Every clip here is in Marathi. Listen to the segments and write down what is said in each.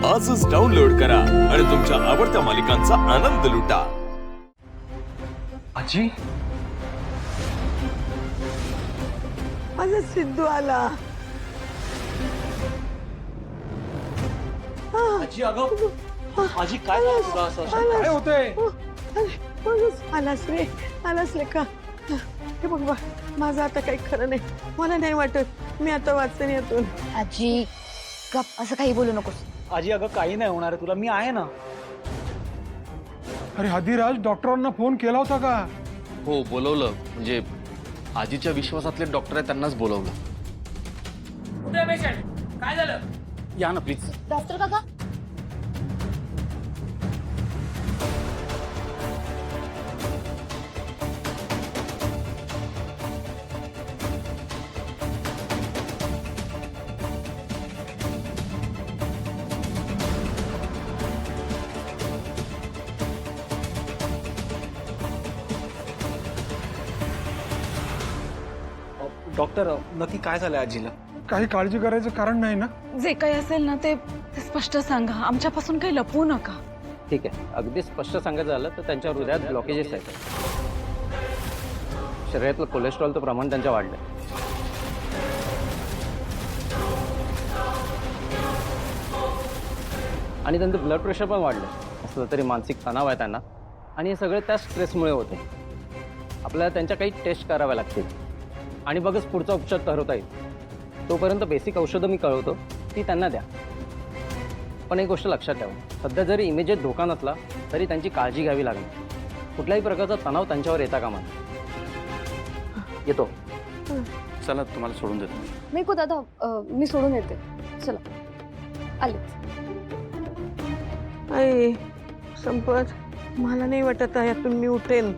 आजच डाउनलोड करा आणि तुमच्या आवडत्या मालिकांचा आनंद लुटा। आजी माझा सिद्धू आला। आजी अगं आजी काय झालं तुला असं काय होतंय? आलास रे, आलास लेका। हे बघ बा, माझं आता काही खरं नाही। मला नाही वाटत मी आता वाचन यातून। आजी गप, असं काही बोलू नकोस। आजी अगं काही नाही होणार तुला, मी आहे ना। अरे हदीराज, डॉक्टरांना फोन केला होता का? हो बोलवलं, म्हणजे आजीच्या विश्वासातले डॉक्टर आहेत त्यांनाच बोलवलं। कुठे पेशंट? काय झालं? या ना प्लीज। डॉक्टर काका डॉक्टर नक्की काय झालंय आजीला? काही काळजी करायचं कारण नाही ना? जे काही असेल ना ते स्पष्ट सांगा, आमच्यापासून काही लपवू नका। ठीक आहे, अगदी स्पष्ट सांगायचं झालं तर त्यांच्या हृदयात ब्लॉकेजेस आहेत। शरीरातलं कोलेस्ट्रॉलचं प्रमाण त्यांच्या वाढलंय आणि त्यांचं ब्लड प्रेशर पण वाढलंय। असलं तरी मानसिक तणाव आहे त्यांना आणि हे सगळे त्या स्ट्रेसमुळे होते। आपल्याला त्यांच्या काही टेस्ट कराव्या लागतील आणि बघच पुढचा उपचार ठरवता येईल। तोपर्यंत बेसिक औषधं मी कळवतो, ती त्यांना द्या। पण एक गोष्ट लक्षात ठेवा, सध्या जरी इमिजिएट धोका नसला तरी त्यांची काळजी घ्यावी लागणार। कुठल्याही प्रकारचा तणाव त्यांच्यावर येता कामा नये। येतो। चला तुम्हाला सोडून देतो। नाही दादा, मी सोडून येते। चला आले। आई संपत, मला नाही वाटत यातून मी उठेन।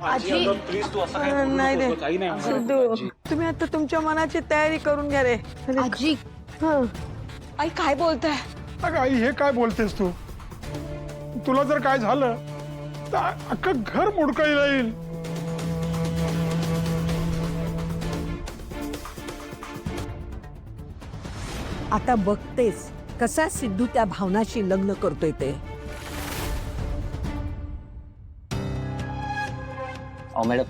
आजी प्लीज तू असं काय बोलू नाही नकोस रे गं, काही नाही होणार सिद्धू, आजी। तुम्ही आता तुमच्या मनाची तयारी करून घ्या रे। आजी हं. आई काय बोलताय? अगं आई, हे काय बोलतेस तू? तुला जर काय झालं तर अख्खं घर मोडकळीला येईल। आता बघतेस कसा सिद्धू त्या भावनाशी लग्न करतोय ते। अहो मॅडम,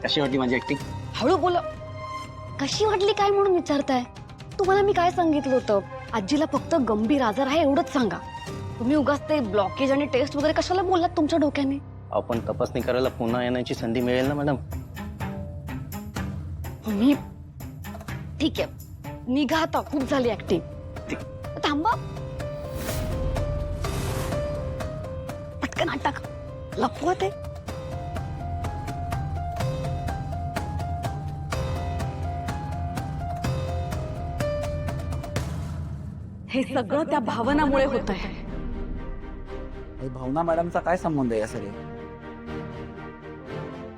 कशी वाटली माझी ऍक्टिंग? हळू बोला। कशी वाटली काय म्हणून विचारताय? तुम्हाला मी काय सांगितलं होतं? आजीला फक्त गंभीर आजार आहे एवढंच सांगा। तुम्ही उगाच ते ब्लॉकेज आणि टेस्ट वगैरे कशाला बोललात तुमच्या डोक्याने? आपण तपासणी करायला पुन्हा येण्याची संधी मिळेल ना मॅडम? मी ठीक आहे, निघा आता, खूप झाली ऍक्टिंग। थांबा, पटकन अटक, लपवत आहे। हे सगळं त्या भावनामुळे होत आहे। भावना मॅडमचा काय संबंध आहे या सगळे?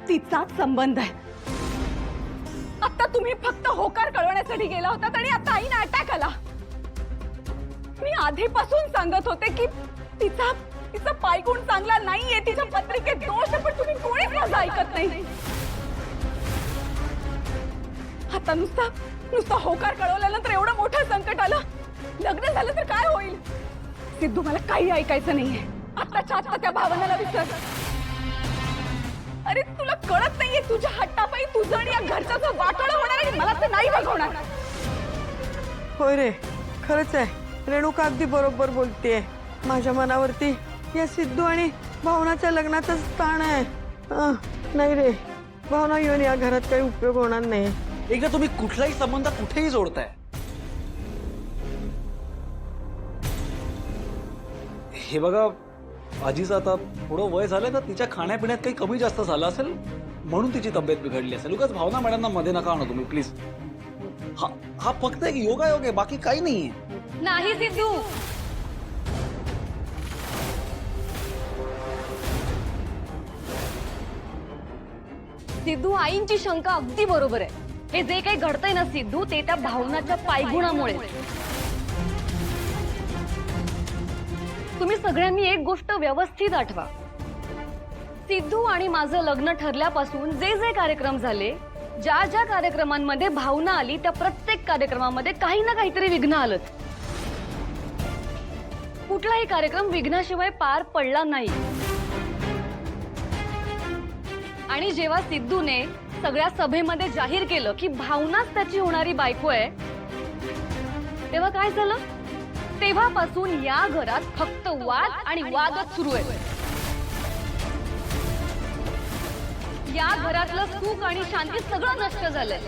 तिचाच संबंध आहे। आता तुम्ही फक्त होकार कळवण्यासाठी गेला होता आणि आता आईना अटॅक आला। मी आधीपासून सांगत होते की तिचा पायगुण चांगला नाहीये, तिच्या पत्रिकेत दोष आहे, पण तुम्ही कोणीच माझं ऐकत नाही। आता नुसता होकार कळवल्यानंतर एवढं मोठं संकट आलं। लग्न झालं तर काय होईल? सिद्धू, मला काही ऐकायचं नाहीये। आत्ताच्या आत्ता त्या भावनाला विसर। अरे तुला कळत नाहीये, तुझ्या हट्टापायी तुझं आणि या घरचं वाटोळं होणार आहे। मला तर नाही बघवणार। होय रे, खरंच आहे। रेणुका अगदी बरोबर बोलतेय। माझ्या मनावरती या सिद्धू आणि भावनाच्या लग्नाचाच ताण आहे। नाही रे, भावना येऊन या घरात काही उपयोग होणार नाही। एकदा तुम्ही कुठलाही संबंध कुठेही जोडताय। हे बघा, आजीचं आता थोडं वय झालं तर तिच्या खाण्यापिण्यात काही कमी जास्त झालं असेल म्हणून तिची तब्येत बिघडली असेल। उगाच भावना मॅडमना मध्ये नका आणू तुम्ही प्लीज। हा फक्त एक योगायोग आहे, बाकी काही नाहीये। नाही सिद्धू, सिद्धू, आईंची शंका अगदी बरोबर आहे। हे जे काही घडतंय ना सिद्धू, ते त्या भावनाच्या पायगुणामुळे। तुम्ही सगळ्यांनी एक गोष्ट व्यवस्थित आठवा, सिद्धू आणि माझं लग्न ठरल्यापासून जे जे कार्यक्रम झाले, ज्या ज्या कार्यक्रमांमध्ये भावना आली, त्या प्रत्येक कार्यक्रमामध्ये काही ना काहीतरी विघ्न आलंच। कुठलाही कार्यक्रम विघ्नाशिवाय पार पडला नाही. आणि जेव्हा सिद्धूने सगळ्या सभेमध्ये जाहीर केलं की भावनाच त्याची होणारी बायको आहे, तेव्हा काय झालं? तेव्हापासून या घरात फक्त वाद आणि वादच सुरू आहे. या घरातलं सुख आणि शांती सगळं नष्ट झालंय.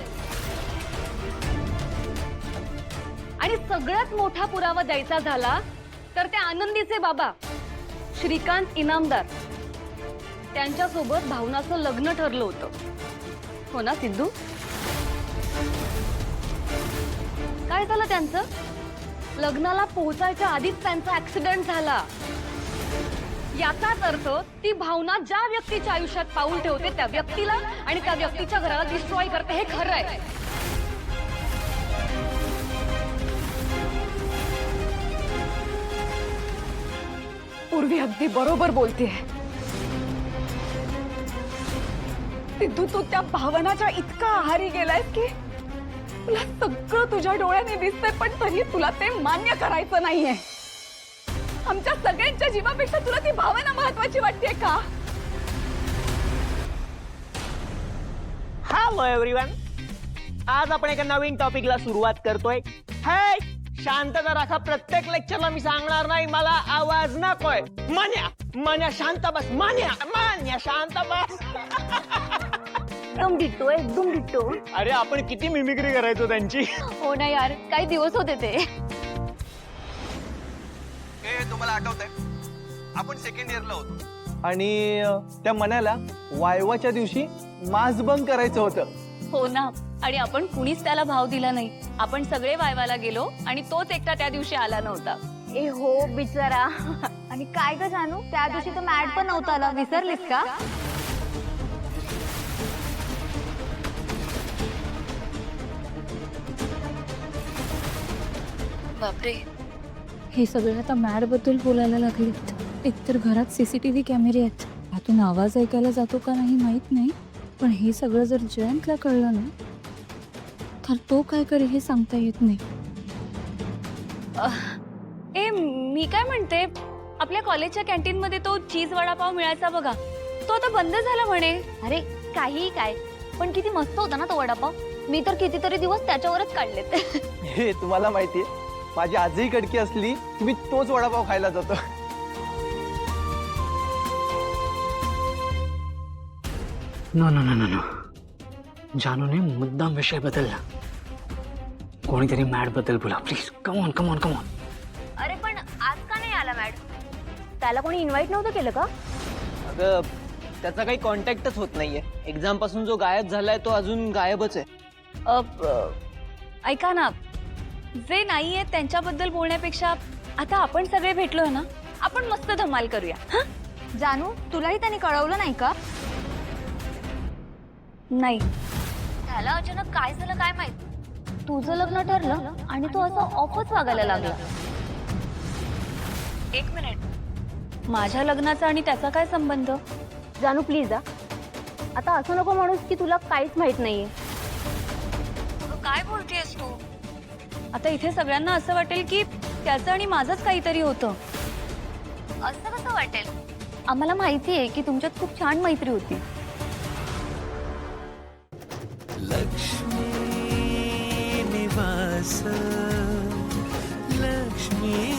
आणि सगळ्यात मोठा पुरावा द्यायचा झाला तर त्या आनंदीचे बाबा श्रीकांत इनामदार त्यांच्यासोबत भावनाचं लग्न ठरलं होतं. हो ना सिद्धू? काय झालं त्यांचं? लग्नाला पोहोचायच्या आधीच त्यांचा ऍक्सिडेंट झाला. याचाच अर्थ ती भावना ज्या व्यक्तीच्या आयुष्यात पाऊल ठेवते त्या व्यक्तीला आणि त्या व्यक्तीच्या घराला डिस्ट्रॉय करते, हे खरं आहे. पूर्वी अगदी बरोबर बोलतेय. सिद्धू, तू त्या भावनाच्या इतका आहारी गेलाय की तुला सगळं तुझ्या डोळ्याने दिसतंय, पण तरी तुला ते मान्य करायचं नाहीये. आमच्या सगळ्यांच्या जीवापेक्षा तुला ती भावना महत्वाची वाटते का? हॅलो एव्हरीवन, आज आपण एका नवीन टॉपिकला सुरुवात करतोय. हे शांतता राखा. प्रत्येक लेक्चरला मी सांगणार नाही मला आवाज नकोय. मान्या मान्या शांत बस. मान्या मान्या शांत बस. एकदम डिट्टो, एकदम डिट्टो. अरे आपण किती मिमिक्री करायचो त्यांची. हो ना यार, काही दिवस होते ते. तुम्हाला आठवतंय आपण सेकंड इयरला होतो आणि त्या मनाला वायवाच्या दिवशी मास बंक करायचं होतं. हो ना, आणि आपण कुणीच त्याला भाव दिला नाही. आपण सगळे वायवाला गेलो आणि तोच एकटा त्या दिवशी आला नव्हता. ए हो बिचारा. आणि काय ग जानू, त्या दिवशी तर मॅड पण नव्हता आला, विसरलीस का? बापरे, हे सगळे आता मॅड बद्दल बोलायला लागलेत. एकतर घरात सीसीटीव्ही कॅमेरे आहेत, आतून आवाज ऐकायला जातो का नाही माहित नाही, पण हे सगळं जर जयंतला कळलं ना तर तो काय करेल हे सांगता येत नाही. ए मी काय म्हणते, आपल्या कॉलेजच्या कॅन्टीन मध्ये तो चीज वडापाव मिळायचा बघा, तो आता बंद झाला म्हणे. अरे काही काय, पण किती मस्त होता ना तो वडापाव. मी तर कितीतरी दिवस त्याच्यावरच काढलेत. हे तुम्हाला माहितीये, माझी आजही कडकी असली तुम्ही तोच वडापाव खायला जातो. No no no no no, जानूने मुद्दाम विषय बदलला. कोणीतरी मॅड बद्दल बोला please. Come on come on come on. अरे पण आज का नाही आला मॅड? त्याला कोणी इन्व्हाइट नव्हतं केलं का? अगं त्याचा काही कॉन्टॅक्टच होत नाहीये. एक्झाम पासून जो गायब झालाय तो अजून गायबच आहे. ऐका ना, जे नाहीये त्यांच्याबद्दल बोलण्यापेक्षा आता आपण सगळे भेटलोय ना, आपण मस्त धमाल करूया. जानू, तुलाही त्यांनी कळवलं नाही का? नाही. त्याला अचानक काय झालं काय माहित. तुझं लग्न ठरलं आणि तो असं ऑफच वागायला लागला. एक मिनिट, माझ्या लग्नाचा आणि त्याचा काय संबंध? जानू प्लीज आता असं नको म्हणूस की तुला काहीच माहित नाहीये. काय बोलतेस तू? आता इथे सगळ्यांना असं वाटेल की त्याचं आणि माझंच काहीतरी होतं. असं कसं वाटेल? आम्हाला माहिती आहे की तुमच्यात खूप छान मैत्री होती. लक्ष्मी निवास, लक्ष्मी